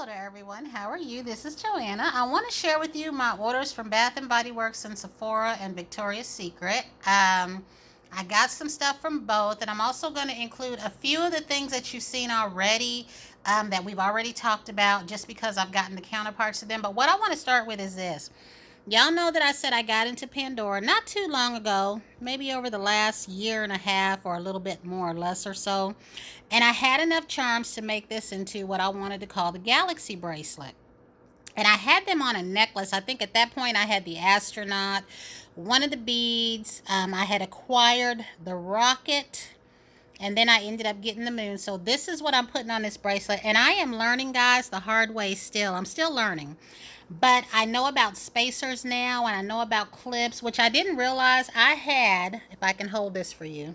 Hello to everyone. How are you? This is Joanna. I want to share with you my orders from Bath and Body Works and Sephora and Victoria's Secret. I got some stuff from both, and I'm also going to include a few of the things that you've seen already that we've already talked about just because I've gotten the counterparts of them. But what I want to start with is this. Y'all know that I said I got into Pandora not too long ago, maybe over the last year and a half or a little bit more or less or so. And I had enough charms to make this into what I wanted to call the Galaxy bracelet. And I had them on a necklace. I think at that point I had the astronaut, one of the beads. I had acquired the rocket, and then I ended up getting the moon. So this is what I'm putting on this bracelet. And I am learning, guys, the hard way still. I'm still learning. But I know about spacers now, and I know about clips, which I didn't realize I had. If I can hold this for you.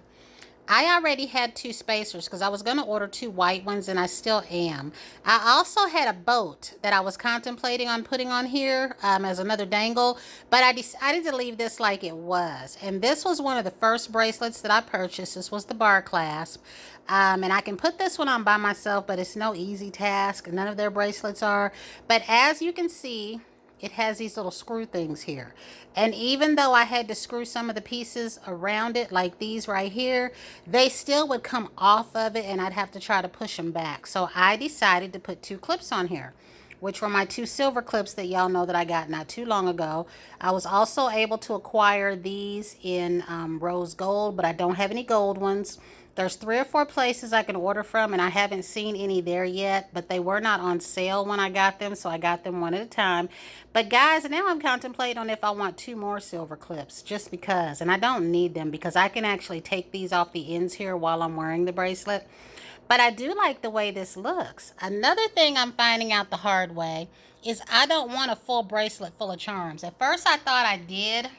I already had two spacers because I was going to order two white ones, and I still am. I also had a boat that I was contemplating on putting on here as another dangle, but I decided to leave this like it was. And this was one of the first bracelets that I purchased. This was the bar clasp. And I can put this one on by myself, but it's no easy task. None of their bracelets are. But as you can see, it has these little screw things here. And even though I had to screw some of the pieces around it, like these right here, they still would come off of it, and I'd have to try to push them back. So I decided to put two clips on here, which were my two silver clips that y'all know that I got not too long ago. I was also able to acquire these in rose gold, but I don't have any gold ones. There's 3 or 4 places I can order from, and I haven't seen any there yet, but they were not on sale when I got them, so I got them one at a time. But guys, now I'm contemplating on if I want 2 more silver clips, just because. And I don't need them because I can actually take these off the ends here while I'm wearing the bracelet. But I do like the way this looks. Another thing I'm finding out the hard way is I don't want a full bracelet full of charms. At first I thought I did,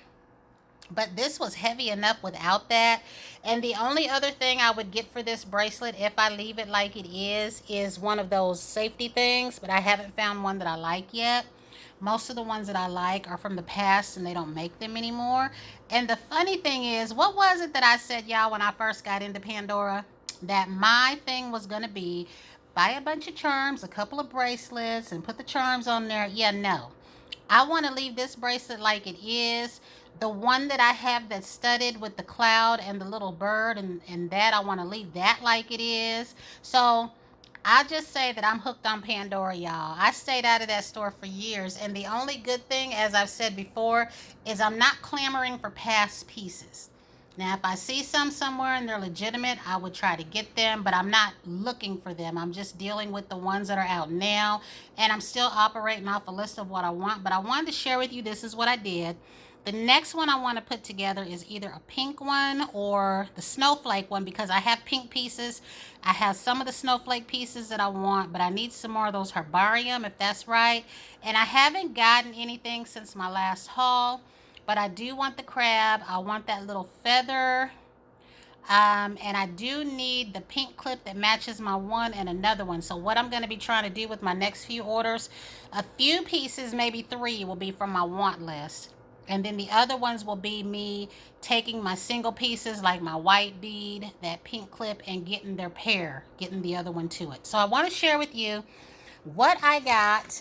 but this was heavy enough without that. And the only other thing I would get for this bracelet, if I leave it like it is one of those safety things, but I haven't found one that I like yet. Most of the ones that I like are from the past, and they don't make them anymore. And the funny thing is, what was it that I said, y'all, when I first got into Pandora? That my thing was going to be buy a bunch of charms, a couple of bracelets, and put the charms on there. Yeah, no. I want to leave this bracelet like it is. The one that I have that's studded with the cloud and the little bird, and that I want to leave that like it is. So I just say that I'm hooked on Pandora, y'all. I stayed out of that store for years, and the only good thing, as I've said before, is I'm not clamoring for past pieces. Now, if I see some somewhere and they're legitimate, I would try to get them, but I'm not looking for them. I'm just dealing with the ones that are out now, and I'm still operating off a list of what I want, but I wanted to share with you this is what I did. The next one I want to put together is either a pink one or the snowflake one, because I have pink pieces. I have some of the snowflake pieces that I want, but I need some more of those herbarium, if that's right. And I haven't gotten anything since my last haul, but I do want the crab. I want that little feather. And I do need the pink clip that matches my one and another one. So what I'm going to be trying to do with my next few orders, a few pieces, maybe 3, will be from my want list. And then the other ones will be me taking my single pieces, like my white bead, that pink clip, and getting their pair, getting the other one to it. So I want to share with you what I got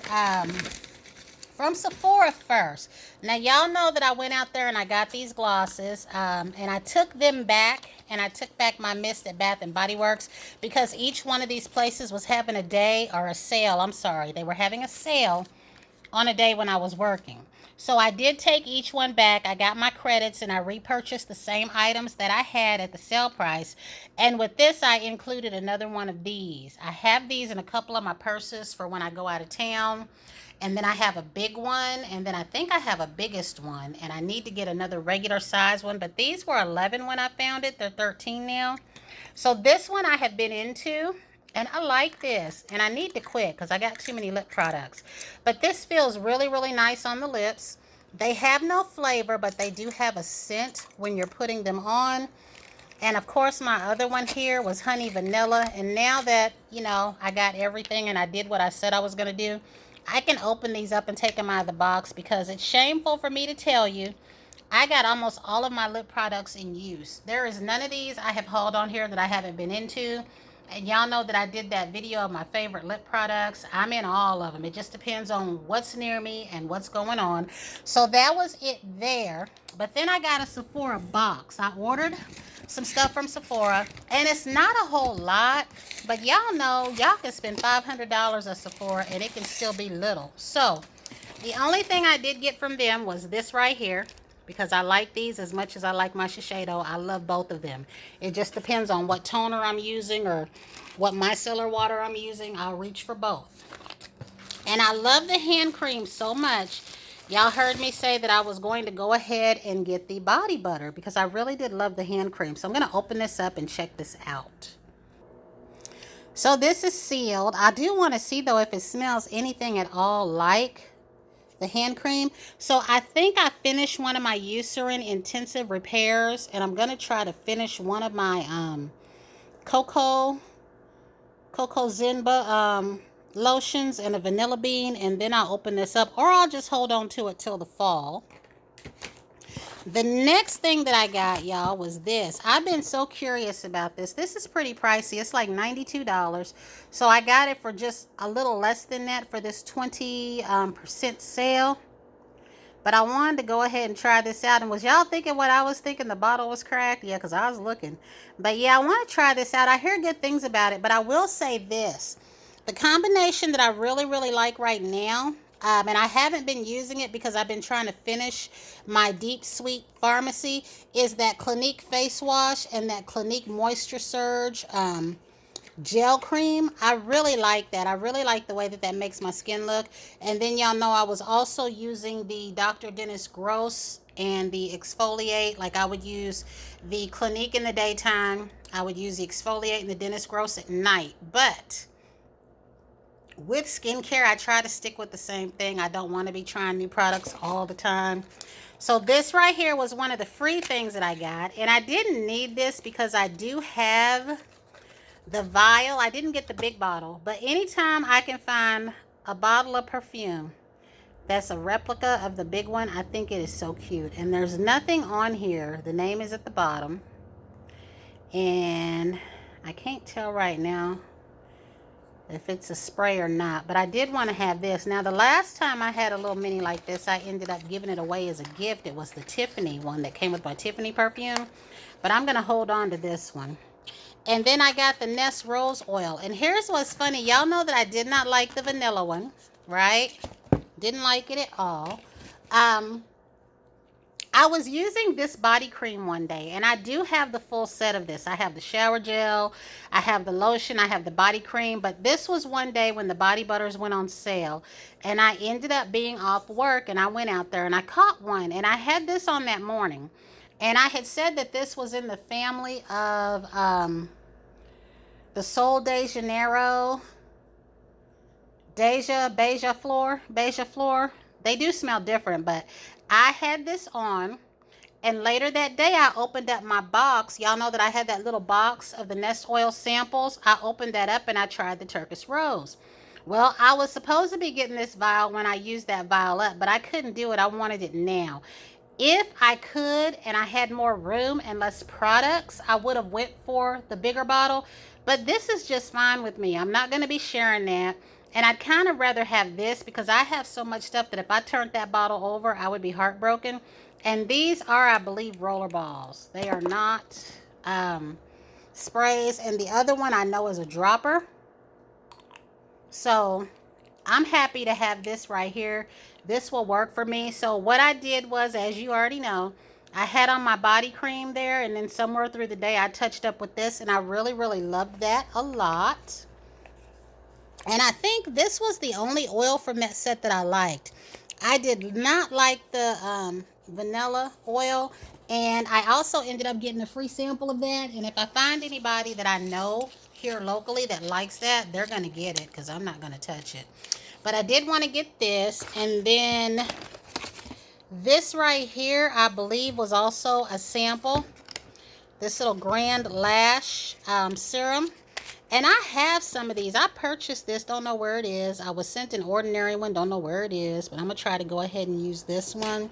from Sephora first. Now, y'all know that I went out there and I got these glosses, and I took them back, and I took back my mist at Bath and Body Works because each one of these places was having a day, or a sale, I'm sorry. They were having a sale on a day when I was working. So I did take each one back. I got my credits, and I repurchased the same items that I had at the sale price. And with this, I included another one of these. I have these in a couple of my purses for when I go out of town. And then I have a big one, and then I think I have a biggest one, and I need to get another regular size one. But these were 11 when I found it. They're 13 now. So this one I have been into, and I like this, and I need to quit because I got too many lip products. But this feels really, really nice on the lips. They have no flavor, but they do have a scent when you're putting them on. And of course, my other one here was honey vanilla. And now that, I got everything and I did what I said I was going to do, I can open these up and take them out of the box, because it's shameful for me to tell you, I got almost all of my lip products in use. There is none of these I have hauled on here that I haven't been into. And y'all know that I did that video of my favorite lip products. I'm in all of them. It just depends on what's near me and what's going on. So that was it there. But then I got a Sephora box. I ordered some stuff from Sephora. And it's not a whole lot. But y'all know, y'all can spend $500 at Sephora and it can still be little. So the only thing I did get from them was this right here, because I like these as much as I like my Shiseido. I love both of them. It just depends on what toner I'm using or what micellar water I'm using. I'll reach for both. And I love the hand cream so much. Y'all heard me say that I was going to go ahead and get the body butter because I really did love the hand cream. So I'm going to open this up and check this out. So this is sealed. I do want to see though if it smells anything at all like the hand cream. So I think I finished one of my Eucerin intensive repairs, and I'm going to try to finish one of my Cocoa Zenba lotions and a vanilla bean, and then I'll open this up, or I'll just hold on to it till the fall. The next thing that I got, y'all, was this. I've been so curious about this. This is pretty pricey. It's like $92. So I got it for just a little less than that for this 20% sale. But I wanted to go ahead and try this out. And was y'all thinking what I was thinking? The bottle was cracked? Yeah, because I was looking. But yeah, I want to try this out. I hear good things about it. But I will say this. The combination that I really, really like right now, and I haven't been using it because I've been trying to finish my Deep Sweet Pharmacy, is that Clinique face wash and that Clinique Moisture Surge gel cream. I really like that. I really like the way that that makes my skin look. And then y'all know I was also using the Dr. Dennis Gross and the exfoliate. Like I would use the Clinique in the daytime. I would use the exfoliate and the Dennis Gross at night. But with skincare, I try to stick with the same thing. I don't want to be trying new products all the time. So this right here was one of the free things that I got. And I didn't need this because I do have the vial. I didn't get the big bottle, but anytime I can find a bottle of perfume that's a replica of the big one, I think it is so cute. And there's nothing on here. The name is at the bottom. And I can't tell right now if it's a spray or not, but I did want to have this. Now, the last time I had a little mini like this, I ended up giving it away as a gift. It was the Tiffany one that came with my Tiffany perfume, but I'm going to hold on to this one. And then I got the Nest Rose Oil. And here's what's funny. Y'all know that I did not like the vanilla one, right? Didn't like it at all. I was using this body cream one day, and I do have the full set of this. I have the shower gel, I have the lotion, I have the body cream, but this was one day when the body butters went on sale, and I ended up being off work, and I went out there, and I caught one, and I had this on that morning, and I had said that this was in the family of the Sol de Janeiro, Beija Flor. They do smell different, but I had this on, and later that day I opened up my box. Y'all know that I had that little box of the Nest Oil samples. I opened that up and I tried the Turkish Rose. Well, I was supposed to be getting this vial when I used that vial up, but I couldn't do it. I wanted it now. If I could and I had more room and less products, I would have went for the bigger bottle, but this is just fine with me. I'm not going to be sharing that. And I'd kind of rather have this because I have so much stuff that if I turned that bottle over, I would be heartbroken. And these are, I believe, roller balls. They are not sprays. And the other one I know is a dropper. So I'm happy to have this right here. This will work for me. So what I did was, as you already know, I had on my body cream there. And then somewhere through the day, I touched up with this. And I really, really loved that a lot. And I think this was the only oil from that set that I liked. I did not like the vanilla oil. And I also ended up getting a free sample of that. And if I find anybody that I know here locally that likes that, they're going to get it because I'm not going to touch it. But I did want to get this. And then this right here, I believe, was also a sample. This little Grand Lash serum. And I have some of these. I purchased this. Don't know where it is. I was sent an ordinary one. Don't know where it is. But I'm going to try to go ahead and use this one.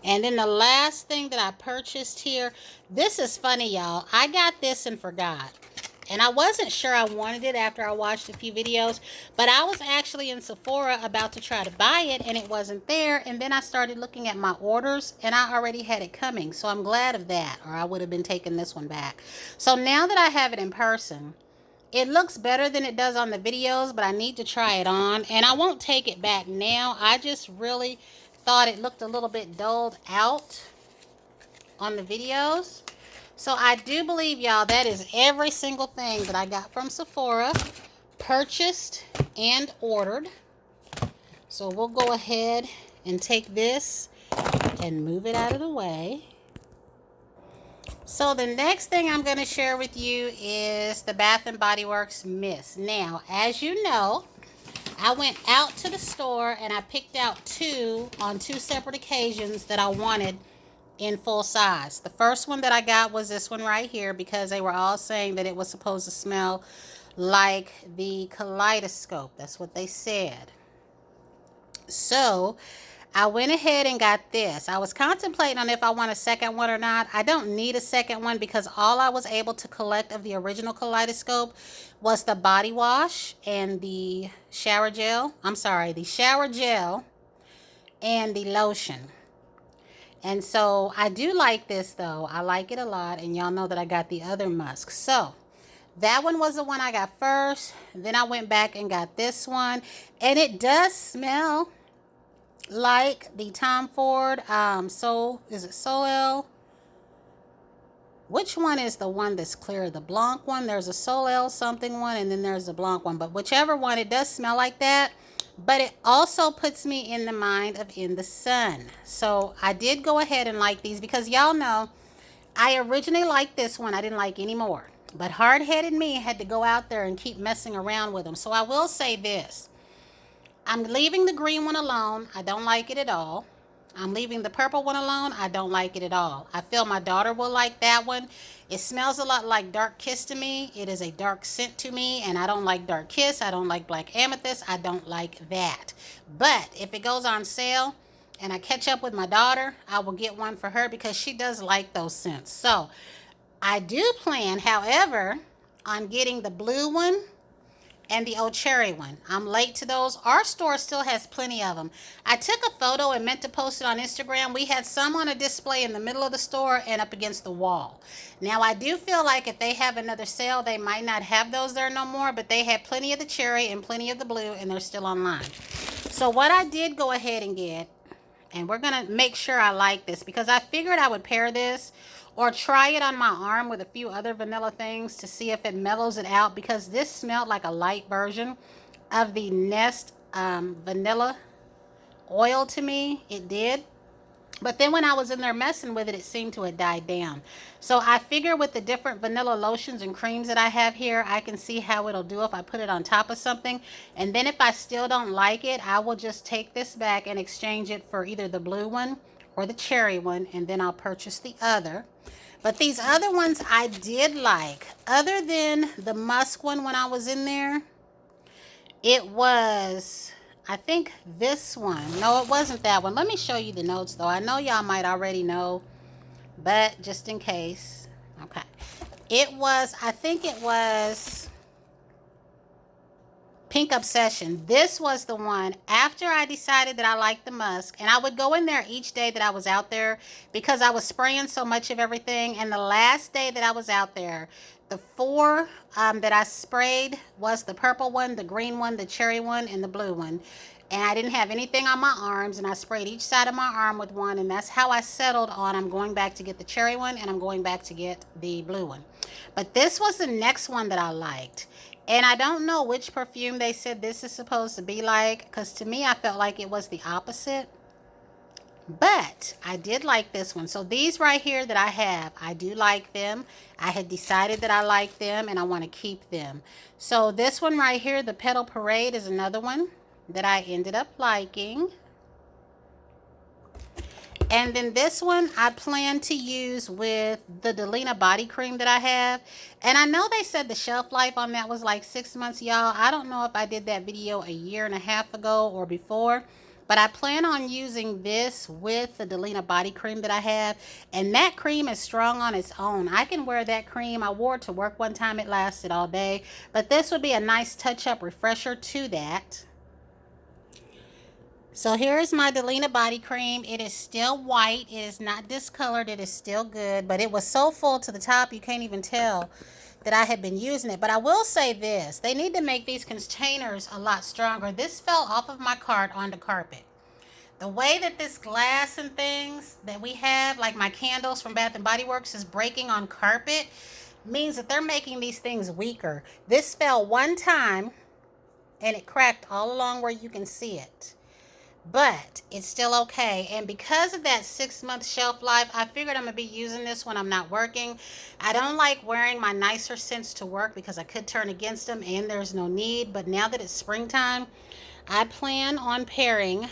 And then the last thing that I purchased here. This is funny, y'all. I got this and forgot. And I wasn't sure I wanted it after I watched a few videos, but I was actually in Sephora about to try to buy it and it wasn't there. And then I started looking at my orders and I already had it coming. So I'm glad of that, or I would have been taking this one back. So now that I have it in person, it looks better than it does on the videos, but I need to try it on. And I won't take it back now. I just really thought it looked a little bit dulled out on the videos. So I do believe, y'all, that is every single thing that I got from Sephora, purchased and ordered. So we'll go ahead and take this and move it out of the way. So the next thing I'm going to share with you is the Bath and Body Works mist. Now, as you know, I went out to the store and I picked out two on two separate occasions that I wanted in full size. The first one that I got was this one right here because they were all saying that it was supposed to smell like the kaleidoscope. That's what they said. So I went ahead and got this. I was contemplating on if I want a second one or not. I don't need a second one because all I was able to collect of the original kaleidoscope was the body wash and the shower gel. I'm sorry, the shower gel and the lotion. And so I do like this though. I like it a lot. And y'all know that I got the other musk. So that one was the one I got first. Then I went back and got this one. And it does smell like the Tom Ford. Is it Soleil? Which one is the one that's clear? The Blanc one? There's a Soleil something one. And then there's a Blanc one. But whichever one, it does smell like that. But it also puts me in the mind of In the Sun. So I did go ahead and like these because y'all know I originally liked this one. I didn't like any more. But hard-headed me had to go out there and keep messing around with them. So I will say this. I'm leaving the green one alone. I don't like it at all. I'm leaving the purple one alone. I don't like it at all. I feel my daughter will like that one. It smells a lot like Dark Kiss to me. It is a dark scent to me, and I don't like Dark Kiss. I don't like Black Amethyst. I don't like that. But if it goes on sale and I catch up with my daughter, I will get one for her because she does like those scents. So I do plan, however, on getting the blue one and the old cherry one. I'm late to those. Our store still has plenty of them. I took a photo and meant to post it on Instagram. We had some on a display in the middle of the store and up against the wall. Now, I do feel like if they have another sale, they might not have those there no more, but they had plenty of the cherry and plenty of the blue, and they're still online. So what I did go ahead and get, and we're going to make sure I like this because I figured I would pair this or try it on my arm with a few other vanilla things to see if it mellows it out, because this smelled like a light version of the Nest vanilla oil to me. It did. But then when I was in there messing with it, it seemed to have died down. So I figure with the different vanilla lotions and creams that I have here, I can see how it'll do if I put it on top of something. And then if I still don't like it, I will just take this back and exchange it for either the blue one or the cherry one, and then I'll purchase the other. But these other ones I did like. Other than the musk one when I was in there, it was, I think, this one. No, it wasn't that one. Let me show you the notes, though. I know y'all might already know, but just in case. Okay. It was, I think it was Pink Obsession. This was the one after I decided that I liked the musk, and I would go in there each day that I was out there because I was spraying so much of everything. And the last day that I was out there, the four that I sprayed was the purple one, the green one, the cherry one, and the blue one. And I didn't have anything on my arms, and I sprayed each side of my arm with one, and that's how I settled on I'm going back to get the cherry one and I'm going back to get the blue one. But this was the next one that I liked. And I don't know which perfume they said this is supposed to be like, because to me, I felt like it was the opposite. But I did like this one. So these right here that I have, I do like them. I had decided that I like them and I want to keep them. So this one right here, the Petal Parade, is another one that I ended up liking. And then this one I plan to use with the Delina body cream that I have. And I know they said the shelf life on that was like 6 months, y'all. I don't know if I did that video a year and a half ago or before. But I plan on using this with the Delina body cream that I have. And that cream is strong on its own. I can wear that cream. I wore it to work one time. It lasted all day. But this would be a nice touch-up refresher to that. So here is my Delina body cream. It is still white. It is not discolored. It is still good. But it was so full to the top, you can't even tell that I had been using it. But I will say this. They need to make these containers a lot stronger. This fell off of my cart onto carpet. The way that this glass and things that we have, like my candles from Bath and Body Works, is breaking on carpet means that they're making these things weaker. This fell one time and it cracked all along where you can see it. But it's still okay. And because of that 6-month shelf life, I figured I'm going to be using this when I'm not working. I don't like wearing my nicer scents to work because I could turn against them and there's no need. But now that it's springtime, I plan on pairing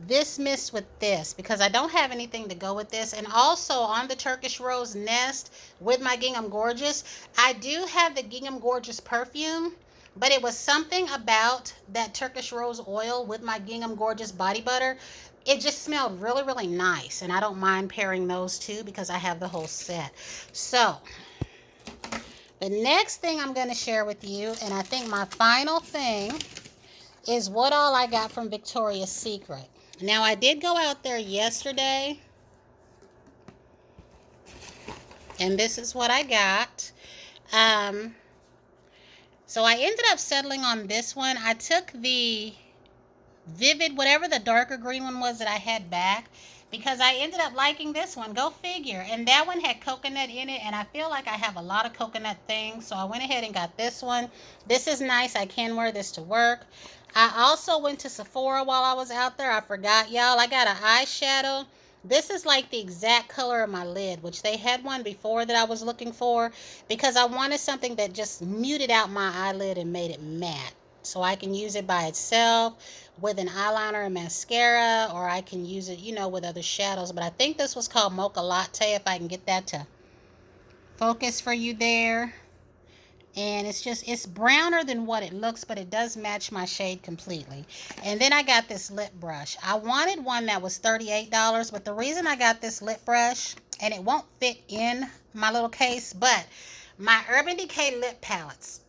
this mist with this because I don't have anything to go with this. And also on the Turkish Rose Nest with my Gingham Gorgeous, I do have the Gingham Gorgeous perfume. But it was something about that Turkish Rose oil with my Gingham Gorgeous body butter. It just smelled really, really nice. And I don't mind pairing those two because I have the whole set. So, the next thing I'm going to share with you, and I think my final thing, is what all I got from Victoria's Secret. Now, I did go out there yesterday. And this is what I got. So I ended up settling on this one. I took the Vivid, whatever the darker green one was that I had back, because I ended up liking this one. Go figure. And that one had coconut in it, and I feel like I have a lot of coconut things, so I went ahead and got this one. This is nice. I can wear this to work. I also went to Sephora while I was out there. I forgot, y'all. I got an eyeshadow. This is like the exact color of my lid, which they had one before that I was looking for because I wanted something that just muted out my eyelid and made it matte. So I can use it by itself with an eyeliner and mascara, or I can use it, you know, with other shadows. But I think this was called Mocha Latte, if I can get that to focus for you there. And it's browner than what it looks, but it does match my shade completely. And then I got this lip brush. I wanted one that was $38, but the reason I got this lip brush, and it won't fit in my little case, but my Urban Decay lip palettes.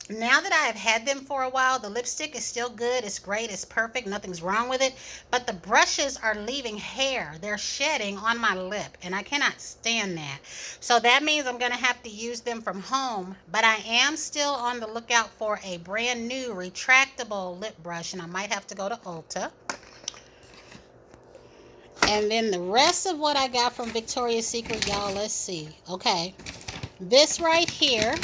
Now that I have had them for a while, the lipstick is still good. It's great. It's perfect. Nothing's wrong with it. But the brushes are leaving hair. They're shedding on my lip, and I cannot stand that. So that means I'm going to have to use them from home. But I am still on the lookout for a brand new retractable lip brush, and I might have to go to Ulta. And then the rest of what I got from Victoria's Secret, y'all, let's see. Okay. This right here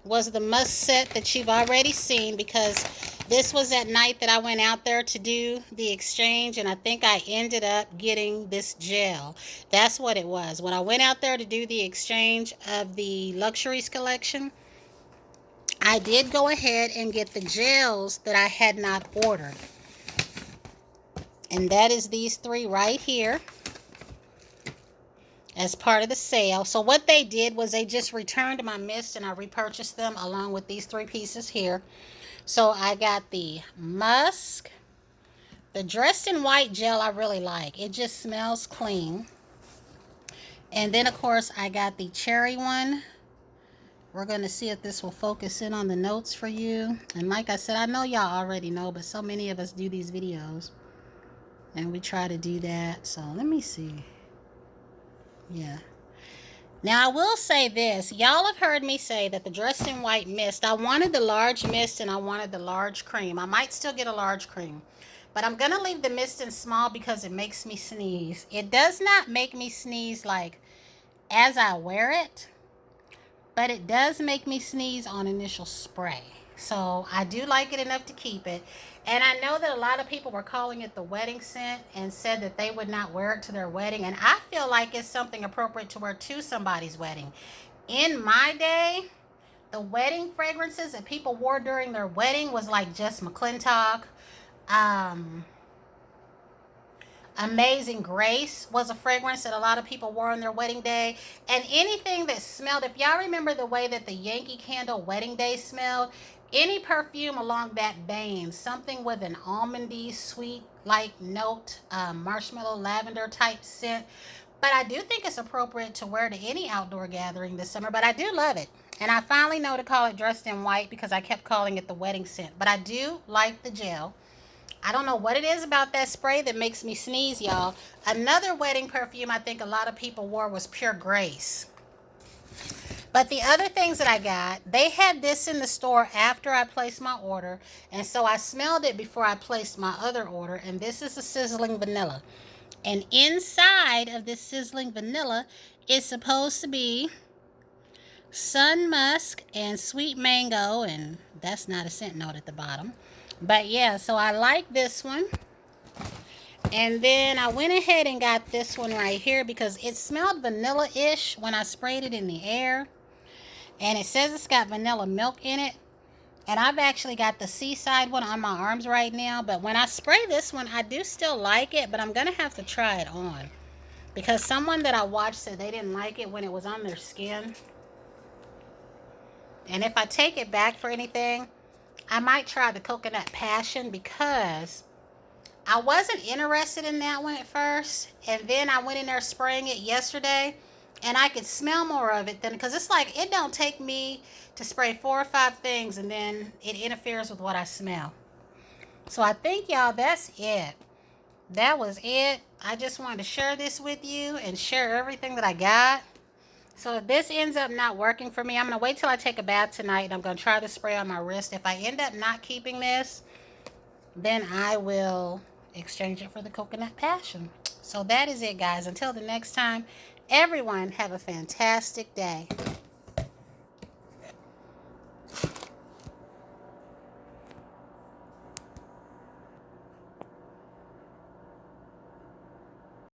was the must set that you've already seen because this was at night that I went out there to do the exchange, and I think I ended up getting this gel. That's what it was. When I went out there to do the exchange of the Luxuries collection, I did go ahead and get the gels that I had not ordered. And that is these three right here as part of the sale. So what they did was they just returned my mist and I repurchased them along with these three pieces here. So I got the musk, the dressed in white gel I really like. It just smells clean. And then of course I got the cherry one. We're going to see if this will focus in on the notes for you. And like I said, I know y'all already know, but so many of us do these videos and we try to do that. So let me see. Yeah. Now I will say this. Y'all have heard me say that the dressed in white mist, I wanted the large mist and I wanted the large cream. I might still get a large cream, but I'm going to leave the mist in small because it makes me sneeze. It does not make me sneeze like as I wear it, but it does make me sneeze on initial spray. So I do like it enough to keep it. And I know that a lot of people were calling it the wedding scent and said that they would not wear it to their wedding. And I feel like it's something appropriate to wear to somebody's wedding. In my day, the wedding fragrances that people wore during their wedding was like Jess McClintock. Amazing Grace was a fragrance that a lot of people wore on their wedding day. And anything that smelled, if y'all remember the way that the Yankee Candle wedding day smelled, any perfume along that vein, something with an almondy, sweet like note, marshmallow, lavender type scent. But I do think it's appropriate to wear to any outdoor gathering this summer. But I do love it. And I finally know to call it Dressed in White because I kept calling it the wedding scent. But I do like the gel. I don't know what it is about that spray that makes me sneeze, y'all. Another wedding perfume I think a lot of people wore was Pure Grace. But the other things that I got, they had this in the store after I placed my order. And so I smelled it before I placed my other order. And this is a Sizzling Vanilla. And inside of this Sizzling Vanilla is supposed to be sun musk and sweet mango. And that's not a scent note at the bottom. But yeah, so I like this one. And then I went ahead and got this one right here because it smelled vanilla-ish when I sprayed it in the air. And it says it's got vanilla milk in it. And I've actually got the Seaside one on my arms right now. But when I spray this one, I do still like it. But I'm going to have to try it on. Because someone that I watched said they didn't like it when it was on their skin. And if I take it back for anything, I might try the Coconut Passion because I wasn't interested in that one at first. And then I went in there spraying it yesterday. And I could smell more of it then, because it's like it don't take me to spray 4 or 5 things and then it interferes with what I smell. So I think, y'all, that's it. That was it. I just wanted to share this with you and share everything that I got. So if this ends up not working for me, I'm going to wait till I take a bath tonight and I'm going to try the spray on my wrist. If I end up not keeping this, then I will exchange it for the Coconut Passion. So that is it, guys. Until the next time, everyone have a fantastic day.